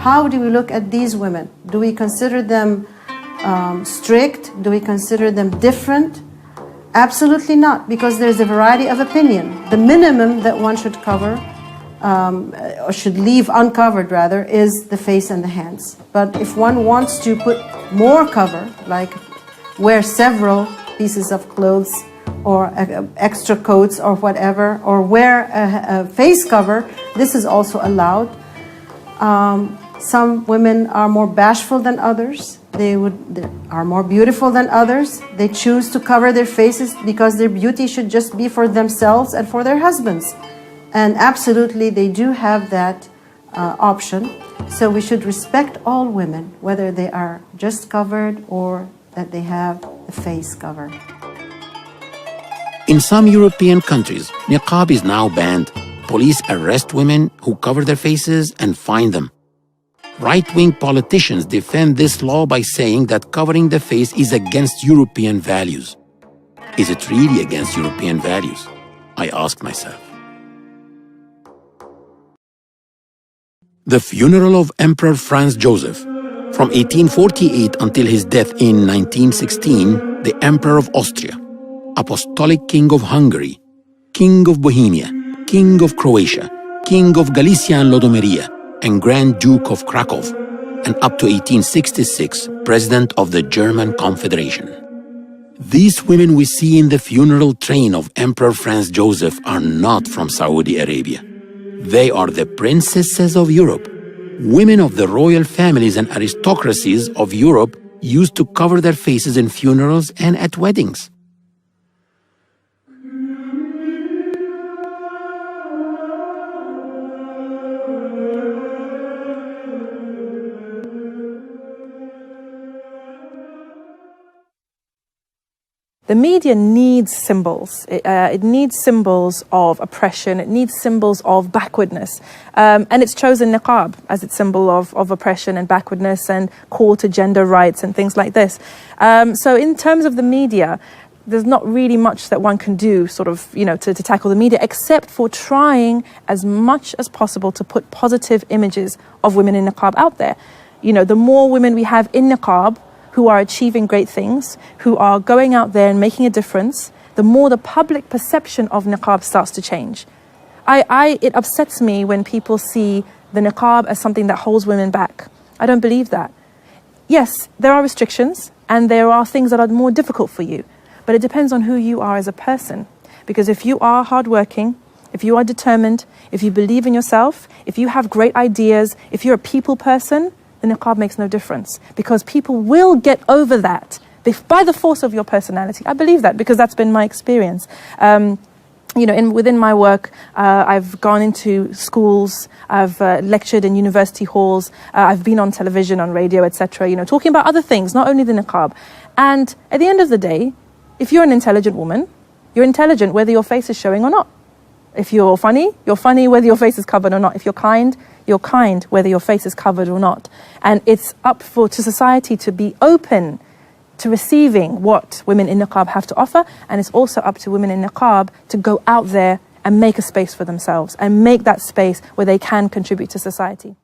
How do we look at these women? Do we consider them strict? Do we consider them different? Absolutely not, because there's a variety of opinion. The minimum that one should cover, or should leave uncovered rather, is the face and the hands. But if one wants to put more cover, like wear several pieces of clothes or extra coats or whatever, or wear a face cover, this is also allowed. Some women are more bashful than others. They are more beautiful than others. They choose to cover their faces because their beauty should just be for themselves and for their husbands. And absolutely, they do have that option. So we should respect all women, whether they are just covered or that they have the face covered. In some European countries, niqab is now banned. Police arrest women who cover their faces and fine them. Right-wing politicians defend this law by saying that covering the face is against European values. Is it really against European values? I asked myself. The funeral of Emperor Franz Joseph. From 1848 until his death in 1916, the Emperor of Austria, Apostolic King of Hungary, King of Bohemia, King of Croatia, King of Galicia and Lodomeria, and Grand Duke of Krakow, and up to 1866, President of the German Confederation. These women we see in the funeral train of Emperor Franz Joseph are not from Saudi Arabia. They are the princesses of Europe. Women of the royal families and aristocracies of Europe used to cover their faces in funerals and at weddings. The media needs symbols. It needs symbols of oppression. It needs symbols of backwardness. And it's chosen niqab as its symbol of oppression and backwardness and call to gender rights and things like this. So in terms of the media, there's not really much that one can do to tackle the media, except for trying as much as possible to put positive images of women in niqab out there. The more women we have in niqab, who are achieving great things, who are going out there and making a difference, the more the public perception of niqab starts to change. It upsets me when people see the niqab as something that holds women back. I don't believe that. Yes, there are restrictions and there are things that are more difficult for you, but it depends on who you are as a person. Because if you are hardworking, if you are determined, if you believe in yourself, if you have great ideas, if you're a people person, the niqab makes no difference, because people will get over that by the force of your personality. I believe that because that's been my experience. Within my work, I've gone into schools, I've lectured in university halls, I've been on television, on radio, etc., talking about other things, not only the niqab. And at the end of the day, if you're an intelligent woman, you're intelligent whether your face is showing or not. If you're funny whether your face is covered or not. If you're kind whether your face is covered or not. And it's up to society to be open to receiving what women in niqab have to offer, and it's also up to women in niqab to go out there and make a space for themselves and make that space where they can contribute to society.